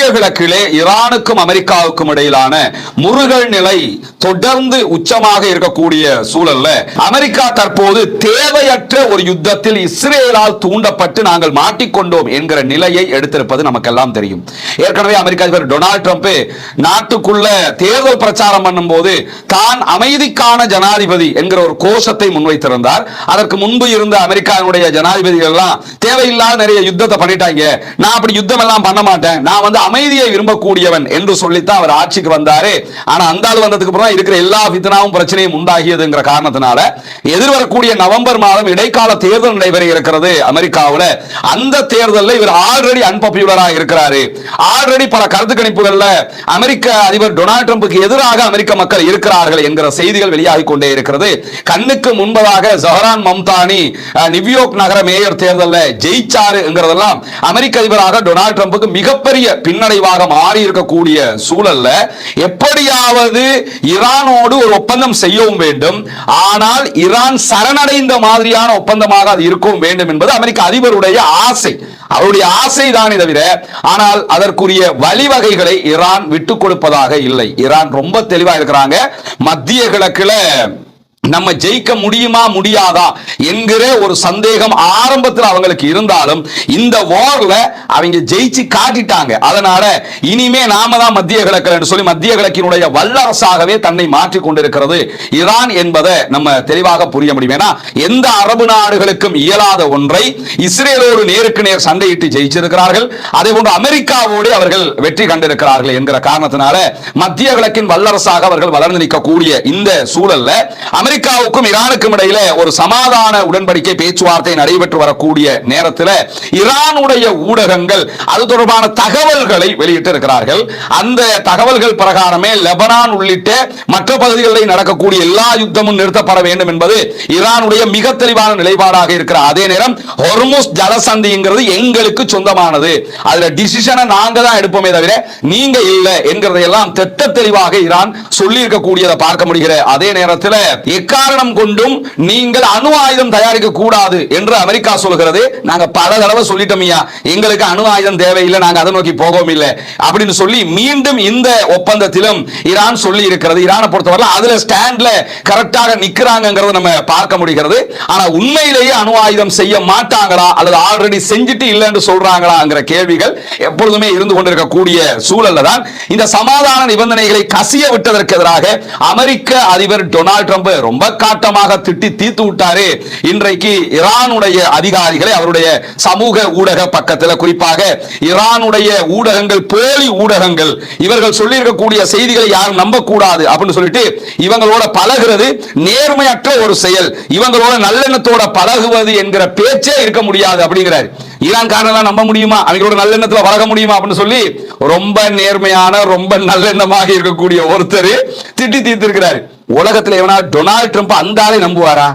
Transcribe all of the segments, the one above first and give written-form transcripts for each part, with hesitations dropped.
மத்திய கிழக்கிலே ஈரானுக்கும் அமெரிக்காவுக்கும் இடையிலான முறுகல் நிலை தொடர்ந்து உச்சமாக இருக்கக்கூடிய சூழல்ல அமெரிக்கா தற்போது தேவையற்ற ஒரு யுத்தத்தில் இஸ்ரேலால் தூண்டப்பட்டு நாங்கள் மாட்டிக்கொண்டோம் என்கிற நிலையை எடுத்திருப்பது நமக்கெல்லாம் தெரியும். ஏற்கனவே அமெரிக்க அதிபர் டொனால்ட் ட்ரம்ப் நாட்டுக்குள்ள தேர்தல் பிரச்சாரம் பண்ணும் போது தான் அமைதிக்கான ஜனாதிபதி என்கிற ஒரு கோஷத்தை முன்வைத்திருந்தார். அதற்கு முன்பு இருந்த அமெரிக்காவுடைய ஜனாதிபதிகள் எல்லாம் தேவையில்லாத நிறைய யுத்தத்தை பண்ணிட்டாங்க, நான் அப்படி யுத்தம் எல்லாம் பண்ண மாட்டேன், நான் அமைதியை விரும்பக்கூடியவன் என்று சொல்லித்தான் அவர் ஆட்சிக்கு வந்தாரு. ஆனா அந்த ஆள் வந்ததுக்கு அப்புறம் இருக்கிற எல்லா விதனாவும் பிரச்சனையும் உண்டாகியதுங்கிற காரணத்தினால எதிர்வரக்கூடிய நவம்பர் மாதம் இடைக்கால தேர்தல் நடைபெற இருக்கிறது அமெரிக்காவில். அந்த தேர்தலில் இவர் ஆல்ரெடி அன்பாப்புலரா இருக்கிறாரு. ஆல்ரெடி பல கருத்து கணிப்புகள்ல அமெரிக்க அதிபர் டொனால்ட் ட்ரம்புக்கு எதிராக அமெரிக்க மக்கள் இருக்கிறார்கள் என்கிற செய்திகள் வெளியாகி கொண்டே இருக்கிறது. கண்ணுக்கு முன்பதாக ஜஹரான் மம்தானி நியூயார்க் நகர மேயர் தேர்தலில் ஜெயிச்சாரு என்கிறதெல்லாம் அமெரிக்க அதிபராக டொனால்ட் ட்ரம்புக்கு மிகப்பெரிய பின்னடைவாக மாறி இருக்கக்கூடிய சூழல்ல எப்படியாவது ஈரானோடு ஒரு ஒப்பந்தம் செய்யவும் வேண்டும், ஆனால் ஈரான் சரணடைந்த மாதிரியான ஒப்பந்தமாக அது இருக்கவும் வேண்டும் என்பது அமெரிக்க அதிபருடைய ஆசை. அவருடைய ஆசை தானே தவிர ஆனால் அதற்குரிய வழிவகைகளை ஈரான் விட்டுக் கொடுப்பதாக இல்லை. ஈரான் ரொம்ப தெளிவா இருக்கிறாங்க. மத்திய கிழக்குல நம்ம ஜெயிக்க முடியுமா முடியாதா என்கிற ஒரு சந்தேகம் ஆரம்பத்தில் அவங்களுக்கு இருந்தாலும் இந்த வார்ல அவங்க ஜெயிச்சு காட்டிட்டாங்க. அதனால இனிமே நாம தான் மத்திய கிழக்கு என்று சொல்லி மத்திய கிழக்கினுடைய வல்லரசாகவே தன்னை மாற்றிக் கொண்டிருக்கிறது ஈரான் என்பதை நம்ம தெளிவாக புரிய முடியும். ஏன்னா எந்த அரபு நாடுகளுக்கும் இயலாத ஒன்றை இஸ்ரேலோடு நேருக்கு நேர் சண்டையிட்டு ஜெயிச்சிருக்கிறார்கள். அதே போன்று அமெரிக்காவோடு அவர்கள் வெற்றி கண்டிருக்கிறார்கள் என்கிற காரணத்தினால மத்திய கிழக்கின் வல்லரசாக அவர்கள் வளர்ந்து நிற்கக்கூடிய இந்த சூழல்ல அமெரிக்காவுக்கும் ஈரானுக்கும் இடையில ஒரு சமாதான உடன்படிக்கை பேச்சுவார்த்தை நடைபெற்று வரக்கூடிய நேரத்தில் ஈரானுடைய ஊடகங்கள் அது தொடர்பான தகவல்களை வெளியிட்டு இருக்கிறார்கள். அந்த தகவல்கள் பிரகாரமே லெபனான் உள்ளிட்ட மற்ற பகுதிகளில் நடக்கக்கூடிய எல்லா யுத்தமும் நிறுத்தப்பட வேண்டும் என்பது ஈரானுடைய மிக தெளிவான நிலைப்பாடாக இருக்கிற அதே நேரம் ஹொர்முஸ் ஜலசந்திங்கிறது எங்களுக்கு சொந்தமானது, அதுல டிசிஷனை நாங்க தான் எடுப்போமே தவிர நீங்க இல்ல என்கிறதையெல்லாம் திட்ட தெளிவாக ஈரான் சொல்லி இருக்கக்கூடியதை பார்க்க முடிகிற அதே நேரத்தில் எக்காரணம் கொண்டும் நீங்கள் அணு ஆயுதம் தயாரிக்க கூடாது என்று அமெரிக்கா சொல்கிறது. நாங்க பல தடவை சொல்லிட்டோம், எங்களுக்கு அணு ஆயுதம் தேவையில்லை, நாங்க அதை நோக்கி போகவும் இல்லை அப்படின்னு சொல்லி மீண்டும் இந்த ஒப்பந்தத்திலும் ஈரான் சொல்லி இருக்கிறது. ஈரானை பொறுத்தவரை அதுல ஸ்டாண்ட்ல கரெக்டாக நிக்கிறாங்கிறத நம்ம பார்க்க முடிகிறது. ஆனா உண்மையிலேயே அணு ஆயுதம் செய்ய மாட்டாங்களா அல்லது ஆல்ரெடி செஞ்சுட்டு இல்லைன்னு சொல்றாங்களாங்கிற கேள்விகள் எப்பொழுதுமே இருந்து கொண்டிருக்கக்கூடிய சூழல்ல தான் இந்த சமாதான நிபந்தனைகளை கசிய விட்டதற்கு எதிராக அமெரிக்க அதிபர் டொனால்ட் ட்ரம்ப் ரொம்ப காட்டமாக திட்டி தீர்த்து விட்டாரு. இன்றைக்கு ஈரானுடைய அதிகாரிகளை அவருடைய சமூக ஊடக பக்கத்தில் குறிப்பாக ஈரானுடைய ஊடகங்கள் போலி ஊடகங்கள் இவர்கள் சொல்லி இருக்கக்கூடிய செய்திகளை யாரும் நம்ப கூடாது அப்படின்னு சொல்லிட்டு இவங்களோட பழகுறது நேர்மையற்ற ஒரு செயல், இவங்களோட நல்லெண்ணத்தோட பழகுவது என்கிற பேச்சே இருக்க முடியாது அப்படிங்கிறார். ஈரான் காரணம் நம்ப முடியுமா, அவங்களோட நல்லெண்ணத்துல பழக முடியுமா அப்படின்னு சொல்லி ரொம்ப நேர்மையான ரொம்ப நல்லெண்ணமாக இருக்கக்கூடிய ஒருத்தர் திட்டி தீர்த்திருக்கிறார். உலகத்தில் எவனா டொனால்ட் ட்ரம்ப் அந்த ஆளை நம்புவாரா?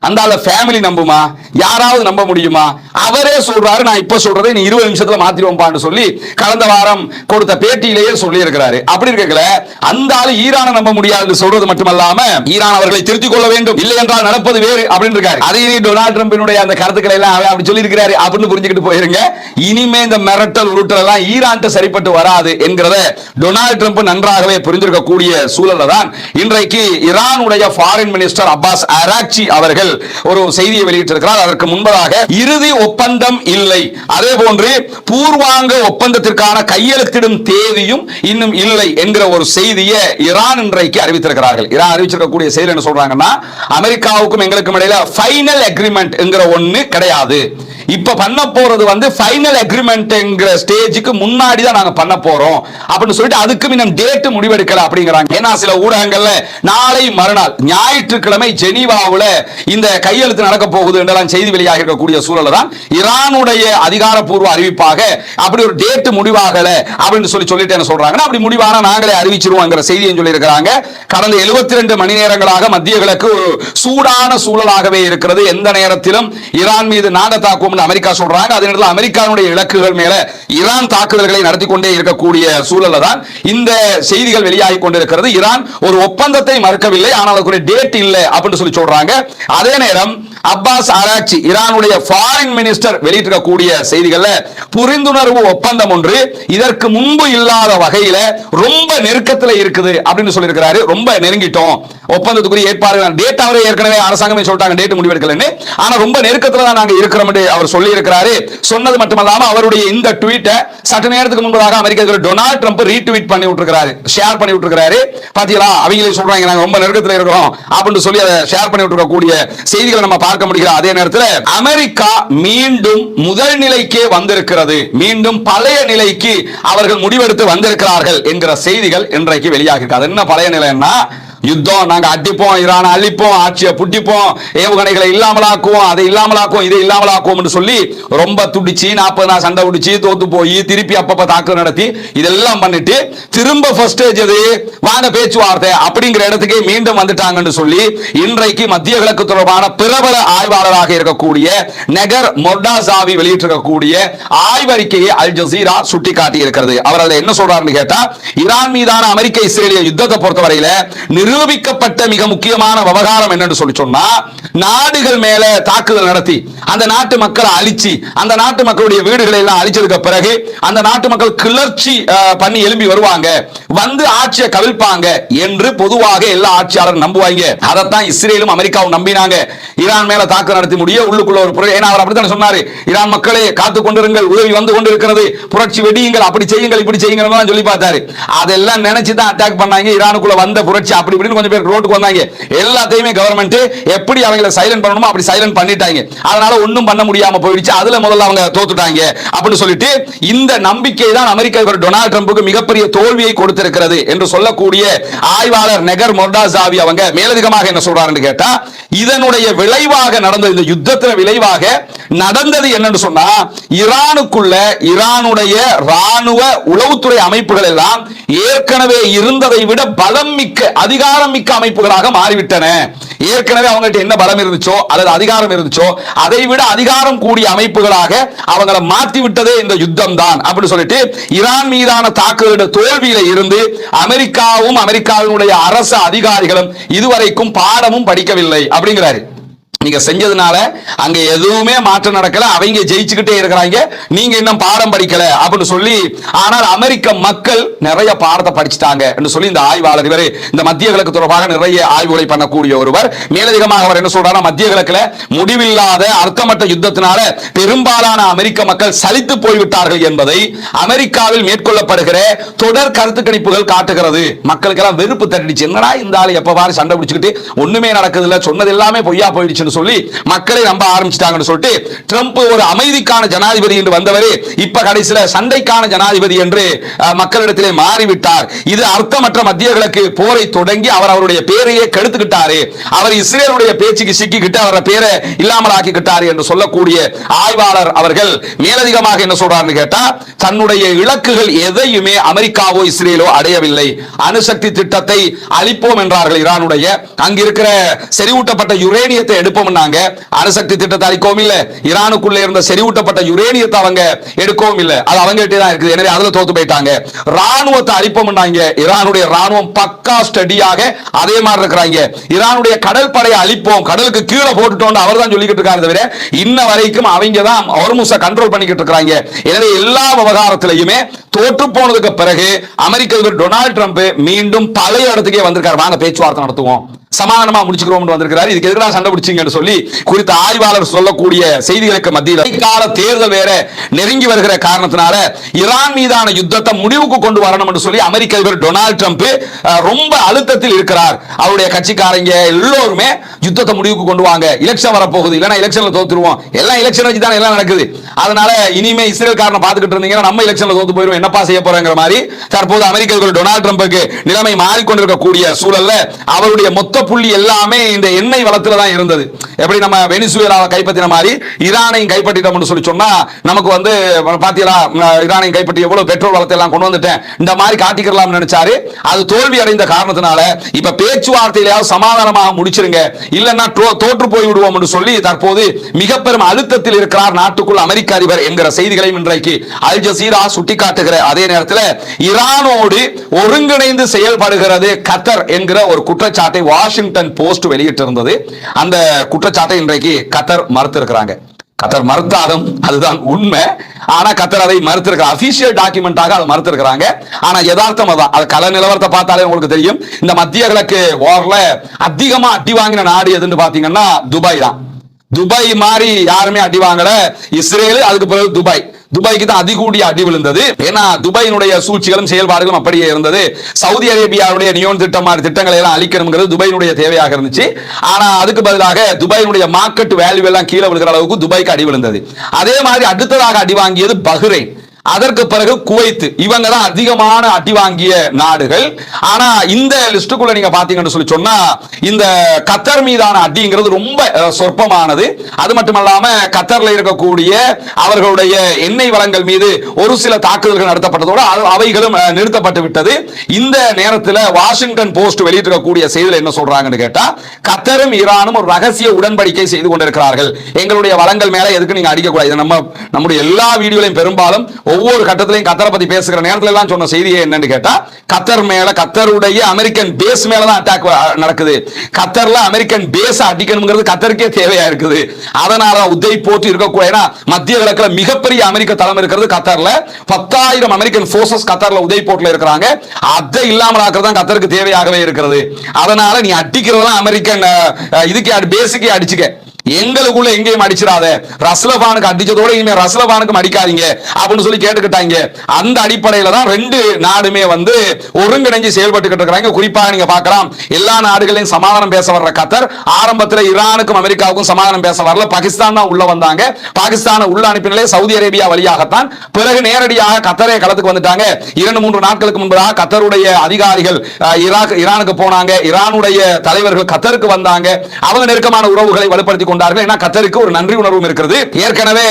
அந்த ஆள ஃபேமிலி நம்புமா? யாராவது நம்ப முடியுமா? அவரே சொல்றாரு, நான் இப்ப சொல்றதை நீ 20 நிமிஷத்துல மாத்திடுவோம்பான்னு சொல்லி கடந்த வாரம் கொடுத்த பேட்டியிலேயே சொல்லி இருக்கிறாரு. அப்படி இருக்கல அந்த ஆளு ஈரானை நம்ப முடியாது சொல்றது மட்டுமல்லாம ஈரான் அவர்களை திருத்திக் கொள்ள வேண்டும், இல்லை என்றால் நடப்பது வேறு அப்படின்னு இருக்காரு. அதையே டொனால்ட் ட்ரம்பினுடைய அந்த கருத்துக்களை எல்லாம் அப்படி சொல்லி இருக்கிறாரு அப்படின்னு புரிஞ்சுக்கிட்டு போயிருங்க. இனிமே இந்த மிரட்டல் உருட்டல் எல்லாம் ஈரான் சரிப்பட்டு வராது என்கிறத டொனால்ட் ட்ரம்ப் நன்றாகவே புரிஞ்சிருக்கக்கூடிய சூழல்ல தான் இன்றைக்கு ஈரானுடைய ஃபாரின் மினிஸ்டர் அப்பாஸ் அராக்சி அவர்கள் ஒரு செய்தியை வெளியிட்டிருக்கிறார். அதற்கு முன்பதாக இறுதி ஒப்பந்தம் இல்லை, அதே போன்று பூர்வாங்க ஒப்பந்தத்திற்கான கையெழுத்திடும் தேதியும் இன்னும் இல்லை என்கிற ஒரு செய்தியை ஈரான் இன்றைக்கு அறிவித்திருக்கிறார்கள். ஈரான் அறிவிச்சிருக்கக்கூடிய செய்தி என்ன சொல்றாங்கன்னா, அமெரிக்காவுக்கும் எங்களுக்கும் இடையில ஃபைனல் அக்ரிமெண்ட் என்கிற ஒண்ணு கிடையாது. இப்ப பண்ண போறது ஃபைனல் அக்ரிமெண்ட் என்கிற ஸ்டேஜுக்கு முன்னாடி தான் நாங்க பண்ண போறோம் அப்படின்னு சொல்லிட்டு அதுக்கு இன்னும் டேட் முடிவெடுக்கல அப்படிங்கிறாங்க. ஏன்னா சில ஊடகங்கள்ல நாளை மறுநாள் ஞாயிற்றுக்கிழமை ஜெனீவாவுல இந்த கையெழுத்து நடக்க போகுது என்றெல்லாம் செய்தி வெளியாக இருக்கக்கூடிய சூழல் தான் ஈரானுடைய அதிகாரப்பூர்வ அறிவிப்பாக அப்படி ஒரு டேட் முடிவாகல அப்படின்னு சொல்லிட்டு என்ன சொல்றாங்கன்னா, அப்படி முடிவான நாங்களே அறிவிச்சிருவோங்கிற செய்தியை சொல்லி இருக்கிறாங்க. கடந்த 72 மணி நேரங்களாக மத்திய கிழக்கு ஒரு சூடான சூழலாகவே இருக்கிறது. எந்த நேரத்திலும் ஈரான் மீது நாங்க தாக்குவோம் அமெரிக்கா சொல்றாங்க. அதே நேரத்தில் அமெரிக்காவுடைய இலக்குகள் மேல ஈரான் தாக்குதல்களை நடத்தி கொண்டே இருக்கக்கூடிய சூழல்ல தான் இந்த செய்திகள் வெளியாகி கொண்டிருக்கிறது. ஈரான் ஒரு ஒப்பந்தத்தை மறுக்கவில்லை, ஆனால் அதுக்கு டேட் இல்லை அப்படின்னு சொல்லி சொல்றாங்க. அதே அதே நேரம் அப்பாஸ் ஆராய்ச்சி ஈரானுடைய ஃபாரின் மினிஸ்டர் வெளியிட்டிருக்கக்கூடிய செய்திகள்ல புரிந்துணர்வு ஒப்பந்தம் ஒன்று இதற்கு முன்பு இல்லாத வகையில ரொம்ப நெருக்கத்தில் இருக்குது அப்படின்னு சொல்லியிருக்கிறாரு. ரொம்ப நெருங்கிட்டோம், ஒப்பந்தத்துக்குரிய ஏற்பாடு டேட் அவரே ஏற்கனவே அரசாங்கமே சொல்லிட்டாங்க, டேட் முடிவெடுக்கலன்னு. ஆனா ரொம்ப நெருக்கத்தில் தான் நாங்க இருக்கிறோம் என்று அவர் சொல்லி இருக்கிறாரு. சொன்னது மட்டுமல்லாம அவருடைய இந்த ட்வீட்டை சற்று நேரத்துக்கு முன்பதாக அமெரிக்க டொனால்ட் ட்ரம்ப் ரீட்வீட் பண்ணி விட்டுருக்காரு, ஷேர் பண்ணி விட்டுருக்காரு. பாத்தீங்களா, அவங்களே சொல்றாங்க நாங்க ரொம்ப நெருக்கத்தில் இருக்கிறோம் அப்படின்னு சொல்லி அதை ஷேர் பண்ணி விட்டுருக்கக்கூடிய செய்திகளை நம்ம பார்க்க முடிகிறது. அதே நேரத்தில் அமெரிக்கா மீண்டும் முதல் நிலைக்கே வந்திருக்கிறது, மீண்டும் பழைய நிலைக்கு அவர்கள் முடிவெடுத்து வந்திருக்கிறார்கள் என்கிற செய்திகள் இன்றைக்கு வெளியாகி இருக்கு. அது என்ன பழைய நிலைன்னா, யுத்தம், நாங்க அடிப்போம், ஈரானை அழிப்போம், ஆட்சியை புட்டிப்போம், ஏவுகணைகளை இல்லாமலாக்குவோம், அதை இல்லாமலாக்குவோம், இதை இல்லாமலாக்குவோம் என்று சொல்லி ரொம்ப துடிச்சு 40 நாள் சண்டை உடிச்சு தோத்து போய் திருப்பி அப்பப்ப தாக்குதல் நடத்தி இதெல்லாம் பண்ணிட்டு திரும்ப ஃபர்ஸ்ட் ஸ்டேஜ் எது வாங்க பேச்சுவார்த்தை அப்படிங்கிற இடத்துக்கு மீண்டும் வந்துட்டாங்கன்னு சொல்லி இன்றைக்கு மத்திய கிழக்கு தொடர்பான பிரபல ஆய்வாளராக இருக்கக்கூடிய நெகர் மொர்டாசாவி வெளியிட்டிருக்கக்கூடிய ஆய்வறிக்கையை அல் ஜசீரா சுட்டிக்காட்டி இருக்கிறது. அவர் அதில் என்ன சொல்றாருன்னு கேட்டா, ஈரான் மீதான அமெரிக்க இஸ்ரேலிய யுத்தத்தை பொறுத்தவரையில நிரூபிக்கப்பட்ட மிக முக்கியமான விவகாரம் என்னன்னு சொல்லி சொன்னா, நாடுகள் மேல தாக்குதல் நடத்தி அந்த நாட்டு மக்களை அழிச்சு அந்த நாட்டு மக்களுடைய வீடுகளை எல்லாம் அழிச்சதுக்கு பிறகு அந்த நாட்டு மக்கள் கிளர்ச்சி பண்ணி எழும்பி வருவாங்க, வந்து ஆட்சியை கவிழ்ப்பாங்க என்று பொதுவாக எல்லா ஆட்சியாளரும் நம்புவாங்க. அதைத்தான் இஸ்ரேலும் அமெரிக்காவும் நம்பினாங்க. ஈரான் மேல தாக்குதல் நடத்தி முடிய உள்ளுக்குள்ள ஒரு புரட்சி, ஏன்னா அவர் அப்படித்தான் சொன்னாரு, ஈரான் மக்களே காத்து கொண்டிருங்கள், உதவி வந்து கொண்டிருக்கிறது, புரட்சி வெடியுங்கள், அப்படி செய்யுங்கள் இப்படி செய்யுங்கள் சொல்லி பார்த்தாரு. அதெல்லாம் நினைச்சு தான் அட்டாக் பண்ணாங்க. ஈரானுக்குள்ள வந்த புரட்சி அப்படி இப்படின்னு கொஞ்சம் பேர் ரோட்டுக்கு வந்தாங்க. எல்லாத்தையுமே கவர்மெண்ட் எப்படி அவங்களை சைலண்ட் பண்ணணுமோ அப்படி சைலண்ட் பண்ணிட்டாங்க. அதனால ஒண்ணும் பண்ண முடியாம போயிடுச்சு. அதுல முதல்ல அவங்க தோத்துட்டாங்க அப்படின்னு சொல்லிட்டு இந்த நம்பிக்கை தான் அமெரிக்க டொனால்ட் ட்ரம்புக்கு மிகப்பெரிய தோல்வியை கொடுத்திருக்கிறது என்று சொல்லக்கூடிய ஆய்வாளர் நெகர் மொர்டாசாவி அவங்க மேலதிகமாக என்ன சொல்றாருன்னு கேட்டா, இதனுடைய விளைவாக நடந்த இந்த யுத்தத்தின் விளைவாக நடந்தது என்னன்னு சொன்னா, ஈரானுக்குள்ள ஈரானுடைய ராணுவ உளவுத்துறை அமைப்புகள் எல்லாம் ஏற்கனவே இருந்ததை விட பலம் மிக்க அதிகாரம் மிக்க அமைப்புகளாக மாறிவிட்டன. ஏற்கனவே அவங்கள்ட்ட என்ன பலம் இருந்துச்சோ அல்லது அதிகாரம் இருந்துச்சோ அதை விட அதிகாரம் கூடிய அமைப்புகளாக அவங்களை மாற்றி விட்டதே இந்த யுத்தம் தான் அப்படின்னு சொல்லிட்டு, ஈரான் மீதான தாக்குதல் தோல்வியில இருந்து அமெரிக்காவும் அமெரிக்காவினுடைய அரசு அதிகாரிகளும் இதுவரைக்கும் பாடமும் படிக்கவில்லை அப்படிங்கிறாரு. நீங்க செஞ்சதுனால அங்க எதுவுமே மாற்றம் நடக்கல, அவங்க ஜெயிச்சுக்கிட்டே இருக்கிறாங்க, நீங்க இன்னும் பாடம் படிக்கல அப்படின்னு சொல்லி. ஆனால் அமெரிக்க மக்கள் நிறைய பாடத்தை படிச்சுட்டாங்க என்று சொல்லி இந்த ஆய்வாளர், இவர் இந்த மத்திய கிழக்கு தொடர்பாக நிறைய ஆய்வுகளை பண்ணக்கூடிய ஒருவர், மேலதிகமாக அவர் என்ன சொல்றாரு, மத்திய கிழக்குல முடிவில்லாத அர்த்தமற்ற யுத்தத்தினால பெரும்பாலான அமெரிக்க மக்கள் சலித்து போய்விட்டார்கள் என்பதை அமெரிக்காவில் மேற்கொள்ளப்படுகிற தொடர் கருத்து கணிப்புகள் காட்டுகிறது. மக்களுக்கு எல்லாம் வெறுப்பு தட்டிடுச்சு, என்னடா இந்த ஆளு எப்ப பாரு சண்டை பிடிச்சுக்கிட்டு ஒண்ணுமே நடக்குது இல்ல, சொன்னது எல்லாமே பொய்யா போயிடுச்சு சொல்லி மக்களை நம்ப ஆரம்பிச்சிட்டாங்கன்னு சொல்லிட்டு, ட்ரம்ப் ஒரு அமைதிக்கான ஜனாதிபதி என்று வந்தவர் இப்ப கடைசியில சண்டைக்கான ஜனாதிபதி என்று மக்களிடத்திலே மாறிவிட்டார். இது அர்த்தமற்ற மத்திய கிழக்கு போரை தொடங்கி அவர் அவருடைய பேரையே கெடுத்துக்கிட்டாரு, அவர் இஸ்ரேலுடைய பேச்சுக்கு சிக்கிக்கிட்டு அவருடைய பேரை இல்லாமல் ஆக்கிக்கிட்டாரு என்று சொல்லக்கூடிய ஆய்வாளர் அவர்கள் மேலதிகமாக என்ன சொல்றாருன்னு கேட்டா, தன்னுடைய இலக்குகள் எதையுமே அமெரிக்காவோ இஸ்ரேலோ அடையவில்லை. அணுசக்தி திட்டத்தை அழிப்போம் என்றார்கள் ஈரானுடைய, அங்கிருக்கிற செறிவூட்டப்பட்ட யுரேனியத்தை எடுப்போம், அணுசக்தி திட்டத்தை அழிக்கவும் இல்ல, ஈரானுக்குள்ள இருந்த செறிவூட்டப்பட்ட யுரேனியத்தை அவங்க எடுக்கவும் இல்ல, அது அவங்க கிட்டே தான் இருக்குது. எனவே அதுல தோத்து போயிட்டாங்க. ராணுவத்தை அழிப்போம்னாங்க, ஈரானுடைய ராணுவம் பக்கா ஸ்டடியாக அதே மாதிரி இருக்கிறாங்க. ஈரானுடைய கடல் படையை அழிப்போம், கடலுக்கு கீழே போட்டுட்டோம் அவர் தான் சொல்லிக்கிட்டு இருக்காரு, தவிர இன்ன வரைக்கும் அவங்க தான் ஹோர்முஸை கண்ட்ரோல் பண்ணிக்கிட்டு இருக்காங்க. எனவே எல்லா விவகாரத்திலையுமே தோற்று போனதுக்கு பிறகு அமெரிக்க டொனால்ட் ட்ரம்ப் மீண்டும் பழைய இடத்துக்கே வந்திருக்காரு, வாங்க பேச்சுவார்த்தை நடத்துவோம், சமாதானமா முடிச்சுக்கிறோம் வந்திருக்கிறார். இதுக்கு எதிராக சண்டை பிடிச்சிங்கன்னு சொல்லி குறித்த ஆய்வாளர் சொல்லக்கூடிய செய்திகளுக்கு மத்தியில் கால தேர்தல் வேற நெருங்கி வருகிற காரணத்தினால ஈரான் மீதான யுத்தத்தை முடிவுக்கு கொண்டு வரணும் என்று சொல்லி அமெரிக்க அதிபர் டொனால்ட் ட்ரம்ப் ரொம்ப அழுத்தத்தில் இருக்கிறார். அவருடைய கட்சிக்காரங்க எல்லோருமே யுத்தத்தை முடிவுக்கு கொண்டு வாங்க, எலெக்ஷன் வரப்போகுது, இல்லைன்னா எலெக்ஷன்ல தோத்துருவோம், எல்லாம் எலெக்ஷன் வச்சு தான் எல்லாம் நடக்குது, அதனால இனிமே இஸ்ரேல் காரனை பார்த்துக்கிட்டு இருந்தீங்கன்னா நம்ம எலெக்ஷன்ல தோத்து போயிடும், என்னப்பா செய்ய போறங்கிற மாதிரி தற்போது அமெரிக்க அதிபர் டொனால்ட் ட்ரம்புக்கு நிலைமை மாறிக்கொண்டிருக்கக்கூடிய சூழல்ல அவருடைய மொத்த புள்ளி எல்லாமே இந்த எண்ணெய் வளத்துல தான் இருந்தது. எப்படி நம்ம வெனிசுவேலாவை கைப்பற்றின மாதிரி ஈரானையும் கைப்பற்றிட்டோம்னு சொல்லி சொன்னா நமக்கு வந்து பாத்தீங்களா, ஈரானையும் கைப்பற்றி எவ்வளவு பெட்ரோல் வளத்தை எல்லாம் கொண்டு வந்துட்டேன் இந்த மாதிரி காட்டிக்கலாம் நினைச்சாரு. அது தோல்வி அடைந்த காரணத்தினால இப்ப பேச்சுவார்த்தையிலாவது சமாதானமாக முடிச்சிருங்க, இல்லன்னா தோற்று போய் விடுவோம் என்று சொல்லி தற்போது மிக பெரும் அழுத்தத்தில் இருக்கிறார் நாட்டுக்குள் அமெரிக்க அதிபர் என்கிற செய்திகளையும் இன்றைக்கு அல் ஜசீரா சுட்டிக்காட்டுகிற அதே நேரத்தில் ஈரானோடு ஒருங்கிணைந்து செயல்படுகிறது கத்தர் என்கிற ஒரு குற்றச்சாட்டை வாஷிங்டன் போஸ்ட் வெளியிட்டிருந்தது. அந்த குற்றச்சாட்டை இன்றைக்கு கத்தர் மறுத்திருக்கிறாங்க. கத்தர் மறுத்தாலும் அதுதான் உண்மை. ஆனா கத்தர் அதை மறுத்திருக்கிறார். அபிஷியல் டாக்குமெண்டாக அதை மறுத்திருக்கிறாங்க. ஆனா யதார்த்தம் அதான். அது கள நிலவரத்தை பார்த்தாலே உங்களுக்கு தெரியும். இந்த மத்திய கிழக்கு வார்ல அதிகமா அடி வாங்கின நாடு எதுன்னு பாத்தீங்கன்னா துபாய் தான். துபாய் மாதிரி யாருமே அடி வாங்கல. இஸ்ரேல், அதுக்கு பிறகு துபாய். துபாய்க்கு தான் அதிகூடிய அடி விழுந்தது. ஏன்னா துபாயினுடைய சூழ்ச்சிகளும் செயல்பாடுகளும் அப்படியே இருந்தது. சவுதி அரேபியாவுடைய நியோன் திட்டம் மாதிரி திட்டங்களை எல்லாம் அழிக்கணுங்கிறது துபாயினுடைய தேவையாக இருந்துச்சு. ஆனா அதுக்கு பதிலாக துபாயினுடைய மார்க்கெட் வேல்யூ எல்லாம் கீழே விழுகிற அளவுக்கு துபாய்க்கு அடி விழுந்தது. அதே மாதிரி அடுத்ததாக அடி வாங்கியது பஹ்ரைன், அதற்கு பிறகு குவைத். இவங்க தான் அதிகமான அடி வாங்கிய நாடுகள். ஆனா இந்த லிஸ்டுக்குள்ள நீங்க பாத்தீங்கன்னு சொல்லி சொன்னா இந்த கத்தர் மீதான அடிங்கிறது ரொம்ப சொற்பமானது. அது மட்டுமல்லாம கத்தர்ல இருக்கக்கூடிய அவர்களுடைய எண்ணெய் வளங்கள் மீது ஒரு சில தாக்குதல்கள் நடத்தப்பட்டதோடு அவைகளும் நிறுத்தப்பட்டு விட்டது. இந்த நேரத்தில் வாஷிங்டன் போஸ்ட் வெளியிட்டிருக்கக்கூடிய செய்தியில் என்ன சொல்றாங்கன்னு கேட்டா, கத்தரும் ஈரானும் ஒரு ரகசிய உடன்படிக்கை செய்து கொண்டிருக்கிறார்கள். எங்களுடைய வளங்கள் மேல எதுக்கு நீங்க அடிக்கக்கூடாது. நம்முடைய எல்லா வீடியோலையும் பெரும்பாலும் ஒவ்வொரு கட்டத்திலையும் கத்தரை பத்தி பேசுகிற நேரத்துல எல்லாம் சொன்ன செய்தியே என்னன்னு கேட்டா, கத்தர் மேல, கத்தருடைய அமெரிக்கன் பேஸ் மேல தான் அட்டாக் நடக்குது. கத்தர்ல அமெரிக்கன் பேஸ் அடிக்கணுங்கிறது கத்தருக்கே தேவையா இருக்குது. அதனால உதை போட்டு இருக்கக்கூடிய மத்திய கிழக்குல மிகப்பெரிய அமெரிக்க தளம் இருக்கிறது கத்தர்ல. 10,000 அமெரிக்கன் போர்சஸ் கத்தர்ல உதை போட்டுல இருக்கிறாங்க. அதை இல்லாமல் ஆக்குறதான் கத்தருக்கு தேவையாகவே இருக்கிறது. அதனால நீ அடிக்கிறதெல்லாம் அமெரிக்கன் இதுக்கே பேஸுக்கே அடிச்சுக்க, எங்களுக்குள்ள எங்கேயும் அடிச்சிடாத. ரஸ்லபானுக்கு அடிச்சதோட இனிமே ரஸ்லபானுக்கும் அடிக்காதீங்க அப்படின்னு சொல்லி கேட்டுக்கிட்டாங்க. அந்த அடிப்படையில தான் ரெண்டு நாடுமே ஒருங்கிணைஞ்சு செயல்பட்டு இருக்காங்க. குறிப்பாக நீங்க பார்க்கலாம், எல்லா நாடுகளையும் சமாதானம் பேச வர்ற கத்தர் ஆரம்பத்தில் ஈரானுக்கும் அமெரிக்காவுக்கும் சமாதானம் பேச வரல. பாகிஸ்தான் தான் உள்ள வந்தாங்க. பாகிஸ்தானை உள்ள அனுப்பினாலே சவுதி அரேபியா வழியாகத்தான். பிறகு நேரடியாக கத்தரே களத்துக்கு வந்துட்டாங்க. 2-3 நாட்களுக்கு முன்பதாக கத்தருடைய அதிகாரிகள் ஈரானுக்கு போனாங்க. ஈரானுடைய தலைவர்கள் கத்தருக்கு வந்தாங்க. அவங்க நெருக்கமான உறவுகளை வலுப்படுத்தி கொண்டார்கள். ஏன்னா கத்தருக்கு ஒரு நன்றி உணர்வும் இருக்கிறது. ஏற்கனவே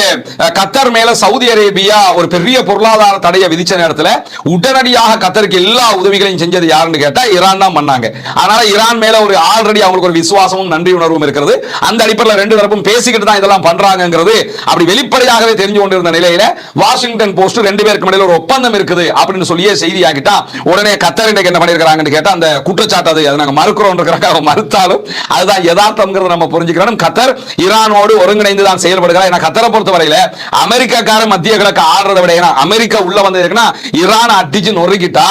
கத்தர் மேல சவுதி அரேபியா ஒரு பெரிய பொருளாதார தடையை விதிச்ச நேரத்தில் உடனடியாக கத்தருக்கு எல்லா உதவிகளையும் செஞ்சது யாருன்னு கேட்டா ஈரான் தான் பண்ணாங்க. அதனால ஈரான் மேல ஒரு ஆல்ரெடி அவங்களுக்கு ஒரு விசுவாசமும் நன்றி உணர்வும் இருக்கிறது. அந்த அடிப்படையில் ரெண்டு தரப்பும் பேசிக்கிட்டு தான் இதெல்லாம் பண்றாங்கிறது அப்படி வெளிப்படையாகவே தெரிஞ்சு கொண்டிருந்த நிலையில வாஷிங்டன் போஸ்ட் ரெண்டு பேருக்கு இடையில ஒரு ஒப்பந்தம் இருக்குது அப்படின்னு சொல்லியே செய்தி ஆகிட்டா உடனே கத்தர் என்ன பண்ணிருக்காங்கன்னு கேட்டா, அந்த குற்றச்சாட்டு அதை நாங்க மறுக்கிறோம் மறுத்தாலும் அதுதான் யதார்த்தம்ங்கிறத நம்ம புரிஞ்சுக்கிறோம். கத்தர் ஈரானோடு ஒருங்கிணைந்து தான் செயல்படுகிறார். ஏன்னா கத்தரை பொறுத்தவரையில அமெரிக்காக்கார மத்திய கிழக்கு ஆடுறதை விட, அமெரிக்கா உள்ள வந்ததுன்னா ஈரான் அடிச்சு நொறுக்கிட்டா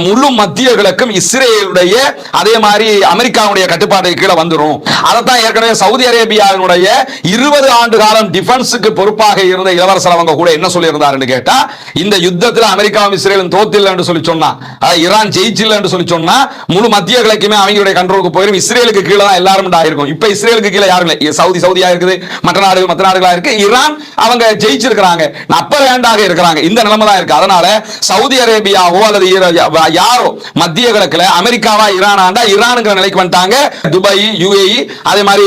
முழு மத்திய கிழக்கும் இஸ்ரேலுடைய அதே மாதிரி அமெரிக்காவுடைய கட்டுப்பாட்டு கீழே வந்துடும். அதைத்தான் ஏற்கனவே சவுதி அரேபியாவினுடைய 20 ஆண்டு காலம் டிஃபென்ஸுக்கு பொறுப்பாக இருந்த இளவரசர் அவங்க கூட என்ன சொல்லி இருந்தாருன்னு கேட்டா, இந்த யுத்தத்தில் அமெரிக்காவும் இஸ்ரேலும் தோத்தில்லை என்று சொல்லி சொன்னா, ஈரான் ஜெயிச்சில்லை என்று சொல்லி சொன்னா முழு மத்திய கிழக்குமே அவங்களுடைய கண்ட்ரோலுக்கு போயிடும். இஸ்ரேலுக்கு கீழே தான் எல்லாரும் ஆயிருக்கும். இப்ப இஸ்ரேலுக்கு கீழே யாரும் இல்லை. சவுதியா இருக்குது, மற்ற நாடுகளா இருக்கு. ஈரான் அவங்க ஜெயிச்சிருக்கிறாங்க, அப்பர் ஹேண்டாக இருக்கிறாங்க. இந்த நிலைமை தான் இருக்கு. அதனால சவுதி அரேபியாவோ அல்லது யாரோ மத்திய கிழக்குல அமெரிக்காவா ஈரானாண்டா ஈரானுங்கிற நிலைக்கு வந்துட்டாங்க. துபாய், யுஏஇ, அதே மாதிரி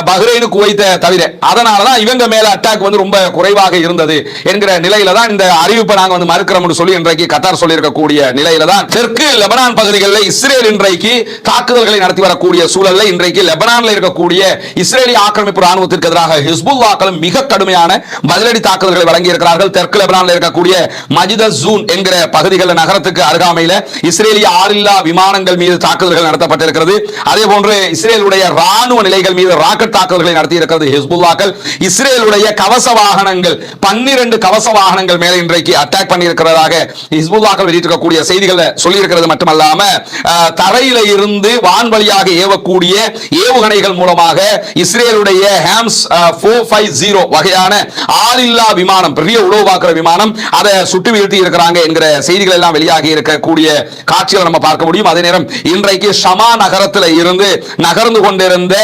பஹ்ரைன், குவைத்தை தவிர. அதனாலதான் இவங்க மேல அட்டாக் ரொம்ப குறைவாக இருந்தது என்கிற நிலையில தான் இந்த அறிவிப்பை நாங்க மறுக்கிறோம் சொல்லி இன்றைக்கு கத்தார் சொல்லி இருக்கக்கூடிய நிலையில தான் தெற்கு லெபனான் பகுதிகளில் இஸ்ரேல் இன்றைக்கு தாக்குதல்களை நடத்தி வரக்கூடிய சூழல்ல இன்றைக்கு லெபனான்ல இருக்கக்கூடிய இஸ்ரேலிய ஆக்கிரமிப்பு ராணுவத்திற்கு எதிராக ஹிஸ்புல்லாக்களும் மிக கடுமையான பதிலடி தாக்குதல்களை வழங்கி இருக்கிறார்கள். தெற்கு லெபனான்ல இருக்கக்கூடிய மஜித் ஜூன் என்கிற பகுதிகளில் நகரத்துக்கு அருகாமையில் இஸ்ரேலிய ஆளில்லா விமானங்கள் மீது தாக்குதல்கள் நடத்தப்பட்டிருக்கிறது. அதே போன்று இஸ்ரேலுடைய ராணுவ நிலைகள் மீது ராக்கெட் தாக்குதல்களை நடத்தி இருக்கிறது ஹிஸ்புல்லாக்கள். இஸ்ரேலுடைய கவச வாகனங்கள் 12 கவச வாகனங்கள் மேலே இன்றைக்கு அட்டாக் பண்ணி இருக்கிறதாக ஹிஸ்புல்லாக்கள் வெளியிட்டிருக்கக்கூடிய செய்திகளை சொல்லி இருக்கிறது மட்டுமல்லாம தரையில இருந்து வான்வழியாக ஏவக்கூடிய ஏவுகணைகள் மூலமாக இஸ்ரேலுடைய ஹேம்ஸ் 450 வகையான ஆளில்லா விமானம், பெரிய உளவு பார்க்கிற விமானம், அதை சுட்டு வீழ்த்தி இருக்கிறாங்க என்கிற செய்திகள் எல்லாம் வெளியாகி இருக்கக்கூடிய காட்சிகளை நம்ம பார்க்க முடியும். அதே நேரம் இன்றைக்கு ஷமா நகரத்தில் இருந்து நகர்ந்து கொண்டிருந்த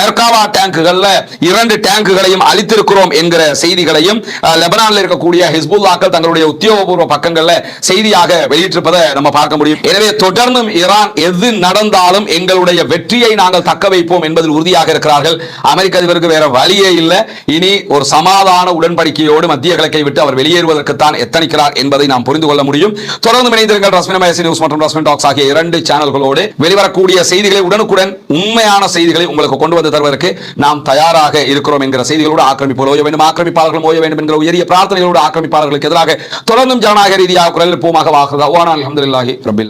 மெர்காவா டேங்குகள்ல 2 டேங்குகளையும் அழித்திருக்கிறோம் என்கிற செய்திகளையும் லெபனானில் இருக்கக்கூடிய ஹிஸ்புல்லாக்கள் தங்களுடைய உத்தியோகபூர்வ பக்கங்கள்ல செய்தியாக வெளியிட்டிருப்பதை நம்ம பார்க்க முடியும். எனவே தொடர்ந்தும் ஈரான் எது நடந்தாலும் எங்களுடைய வெற்றியை நாங்கள் தக்க வைப்போம் என்பதில் உறுதியாக இருக்கிறார்கள். அமெரிக்க அதிபருக்கு வேற வழியே இல்லை. இனி ஒரு சமாதான உடன்படிக்கையோடு மத்திய கிழக்கை விட்டு அவர் வெளியேறுவதற்கு தான் எத்தனிக்கிறார் என்பதை நாம் புரிந்து கொள்ள முடியும். தொடர்ந்து இணைந்திருங்கள் ரஸ்மின் மயசி நியூஸ் மற்றும் ரஸ்மின் டாக்ஸ் ஆகிய 2 சேனல்களோடு வெளிவரக்கூடிய செய்திகளை உடனுக்குடன் உண்மையான செய்திகளை உங்களுக்கு கொண்டு வந்து தருவதற்கு நாம் தயாராக இருக்கிறோம் என்கிற செய்திகளோடு ஆக்கிரமிப்பு ஓய வேண்டும், ஆக்கிரமிப்பாளர்கள் ஓய வேண்டும் என்கிற உயரிய பிரார்த்தனைகளோடு ஆக்கிரமிப்பாளர்களுக்கு எதிராக தொடர்ந்தும் ஜனநாயக ரீதியாக குரல் பூமாக வாக்குதா. அல்ஹம்துலில்லாஹி ரப்பில்